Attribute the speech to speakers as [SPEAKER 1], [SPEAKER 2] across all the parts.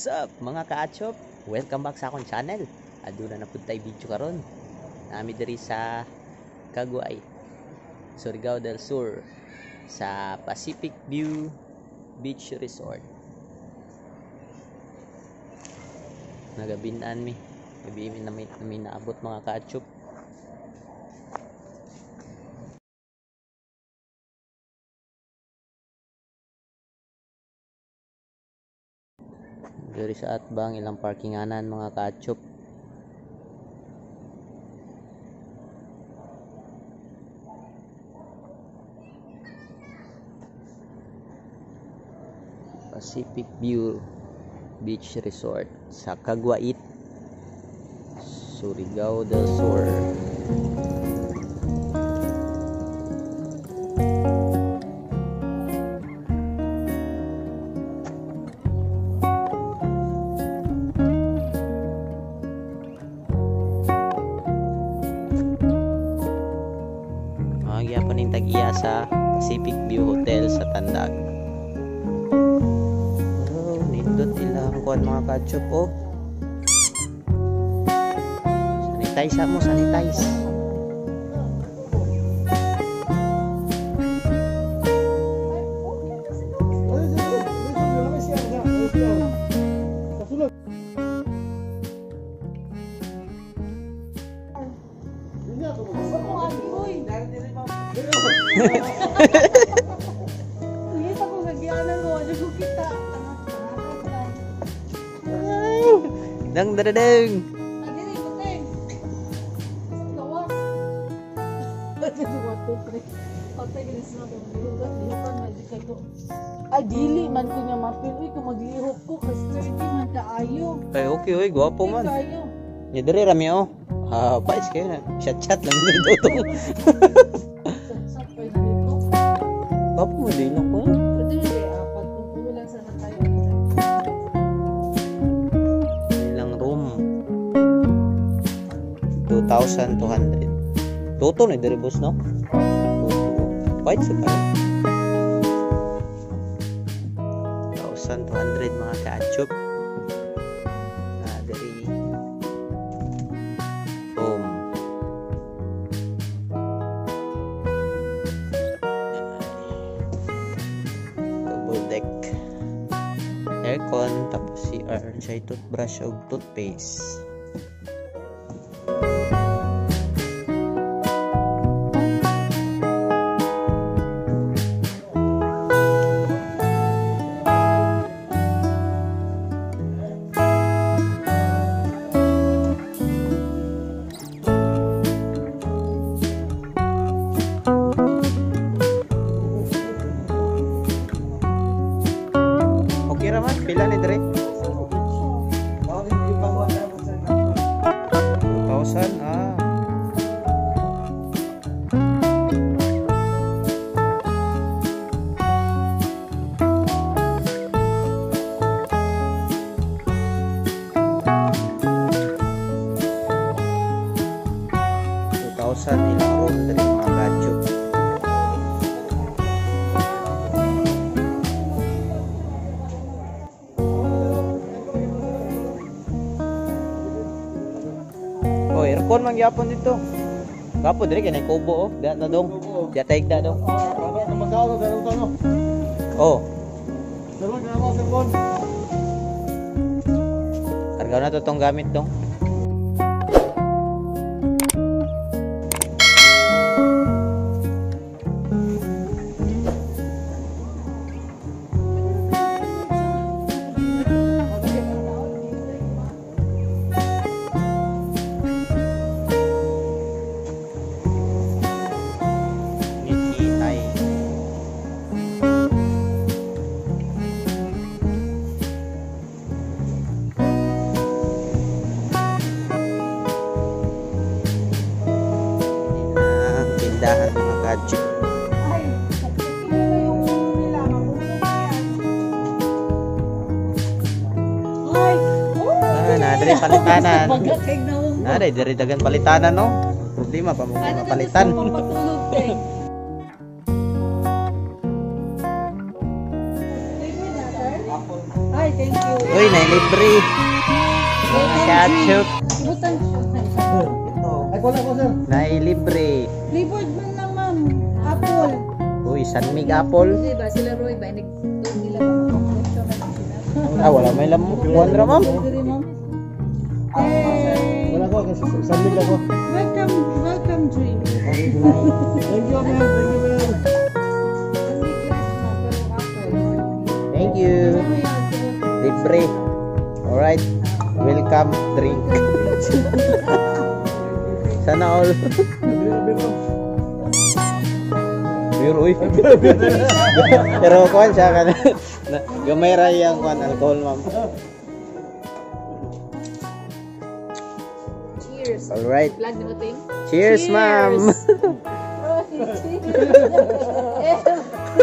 [SPEAKER 1] What's up mga kaachop? Welcome back sa akong channel. Aduna na pud tay video karon. Nami diri sa Caguay, Surigao del Sur sa Pacific View Beach Resort. Nagabinan mi. Gabi mi naabot mga kaachop. Dari sa atbang ilang parkinganan mga kaachop. Pacific View Beach Resort sa Caguait, Surigao del Sur. Nagyapan yung tag-iya sa Pacific View Hotel sa Tandag. Oh, nindot ilang kuhan mga kaachop. Oh, sanitize mo, sanitize. Dang dadadang.
[SPEAKER 2] Ay dili man ko niya mapil kung maglihok ko kasi 30 man kaayo.
[SPEAKER 1] Ay okay, oy, gwapo man.
[SPEAKER 2] Kaayo.
[SPEAKER 1] Nya diri rami oh. Ah, pais kayo na. Chat lang dito.
[SPEAKER 2] Sat pa dito.
[SPEAKER 1] Gwapo mo din lang ko.
[SPEAKER 2] Dili apat ko lang sana tayo.
[SPEAKER 1] Ilang room? 2,200. Toto na diri boss no? Pais sa pa. 1,200 mga kaachop. Dari room. Double deck. Aircon, tapos CR, siya toothbrush o toothpaste. Pila ni dire? 2,000 ah. Ilang room dari mga kaachop. Oh, aircon man gyapon dito. Gapo dire kay kubo oh. Diya na dong. Diya taig da dong. Oh. Karga na to tong gamit dong. Tindahan mga kaachop. Nadiri palitanan. Nadiri dari dagan palitanan no. Problema pa mo palitan.
[SPEAKER 2] Ay, thank you.
[SPEAKER 1] Uy, nailibre. Mga ketchup.
[SPEAKER 2] Butang
[SPEAKER 3] Ay, wala ko, sir.
[SPEAKER 1] Nailibre.
[SPEAKER 2] flavored man lang, ma'am. Apple.
[SPEAKER 1] Uy, San Mig Apple.
[SPEAKER 4] Di ba sila Roy ba nagtog nila ba
[SPEAKER 1] Ah, wala may lamok. Kuwan ra, ma'am.
[SPEAKER 2] Pwede rin, ma'am. Hey.
[SPEAKER 3] Wala ko, kasi sandig ako.
[SPEAKER 2] Welcome drink.
[SPEAKER 3] Thank you, ma'am. Thank you, ma'am.
[SPEAKER 1] Thank you. Libre. Alright. Welcome drink. Sana all. Beer, uy. Pero kuwan siya ka na. Gamay ra yung kuwan alcohol, ma'am.
[SPEAKER 4] Cheers.
[SPEAKER 1] Alright.
[SPEAKER 4] Vlog na ting.
[SPEAKER 1] Cheers, ma'am.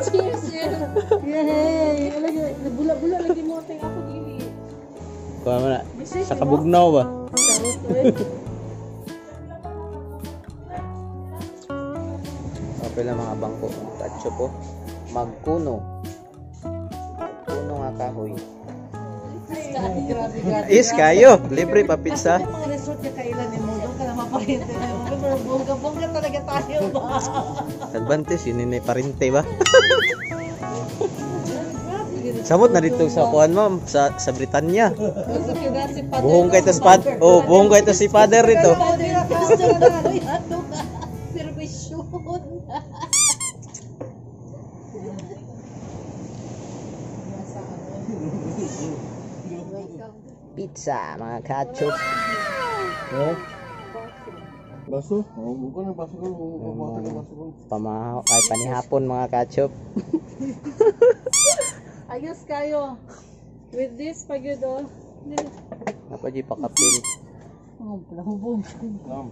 [SPEAKER 4] Cheers.
[SPEAKER 2] Yay! Bula-bula lagi mo ting ako dili.
[SPEAKER 1] Kuha mo na. Sa kabugnaw ba?
[SPEAKER 2] Charot, eh.
[SPEAKER 1] Okay lang mga bangko. Katso po. Magkuno. Magkuno nga kahoy.
[SPEAKER 2] Grabe.
[SPEAKER 1] Is kayo. Libre pa pizza.
[SPEAKER 2] Ang mga resort ka kailan ni mo, doon ka na mapahinte na mo. Pero bongga talaga tayo ba?
[SPEAKER 1] Advantage, yun yung parinte ba? Samot na dito sa kuhan, ma'am. Sa Britanya. Buhong kay tas pad. Oh, buhong kay tas si father rito.
[SPEAKER 4] Servisyon.
[SPEAKER 1] Pizza, mga ketchup.
[SPEAKER 3] Eh? Baso? Oh, bukan na baso ko. Bukan na baso ko.
[SPEAKER 1] Pamahaw, ay panihapon mga ketchup.
[SPEAKER 2] Ayos kayo. With this, pagyudo.
[SPEAKER 1] Napadji pakapin.
[SPEAKER 2] Oh, lahubog.
[SPEAKER 3] Ma'am.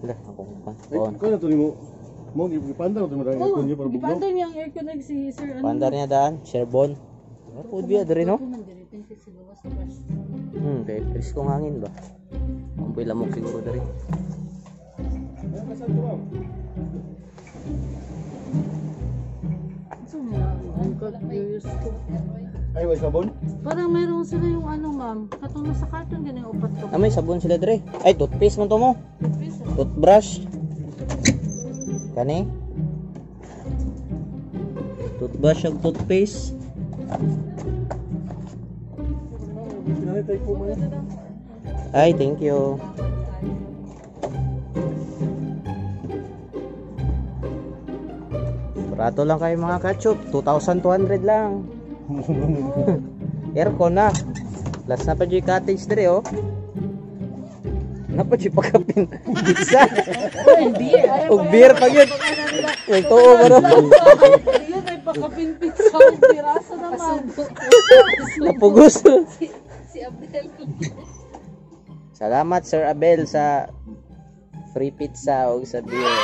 [SPEAKER 1] Lah, ako pa.
[SPEAKER 3] Ay, ko na to ni mo. Mo gipandar to madang
[SPEAKER 2] Oh,
[SPEAKER 3] ko niya para bugnaw.
[SPEAKER 2] ipandar niya ang aircon si Sir.
[SPEAKER 1] Pandar niya daan, Sherbon. Food biya diri no? Kay Chris kong hangin ba? Ampoy lamok siguro diri.
[SPEAKER 2] So, ang curious ko.
[SPEAKER 3] Ay, way sabon?
[SPEAKER 2] Parang meron sila yung ano, ma'am. Katong nasa carton ganyan upat ko.
[SPEAKER 1] Ah, may sabon sila diri. Ay, toothpaste man to mo. Toothbrush. Kani? Toothbrush ug toothpaste.
[SPEAKER 3] Pinali tayo po man.
[SPEAKER 1] Ay, thank you. Barato lang kayo mga ketchup. 2,200 lang. Aircon na. Last na pa dyan yung cottage dere, oh. Napa dyan pagkapin. Pizza. O beer pa yun. May tuo ba no?
[SPEAKER 2] Ayun, ay pakapinpit sa piraso naman.
[SPEAKER 1] Napugos.
[SPEAKER 4] Si Abdel.
[SPEAKER 1] Salamat Sir Abel sa free pizza o sa beer.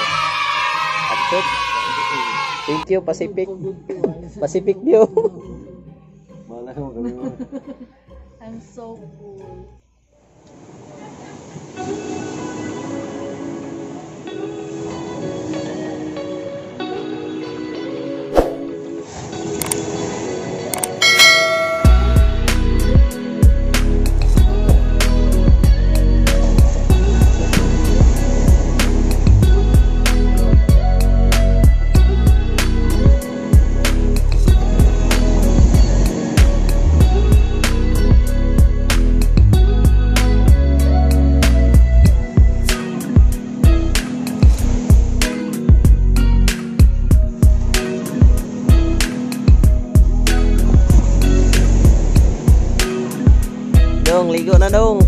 [SPEAKER 1] Ketchup. Thank you Pacific. Pacific View.
[SPEAKER 3] Malay mo kami mo.
[SPEAKER 2] I'm so full.
[SPEAKER 1] Dong, ligo na dong.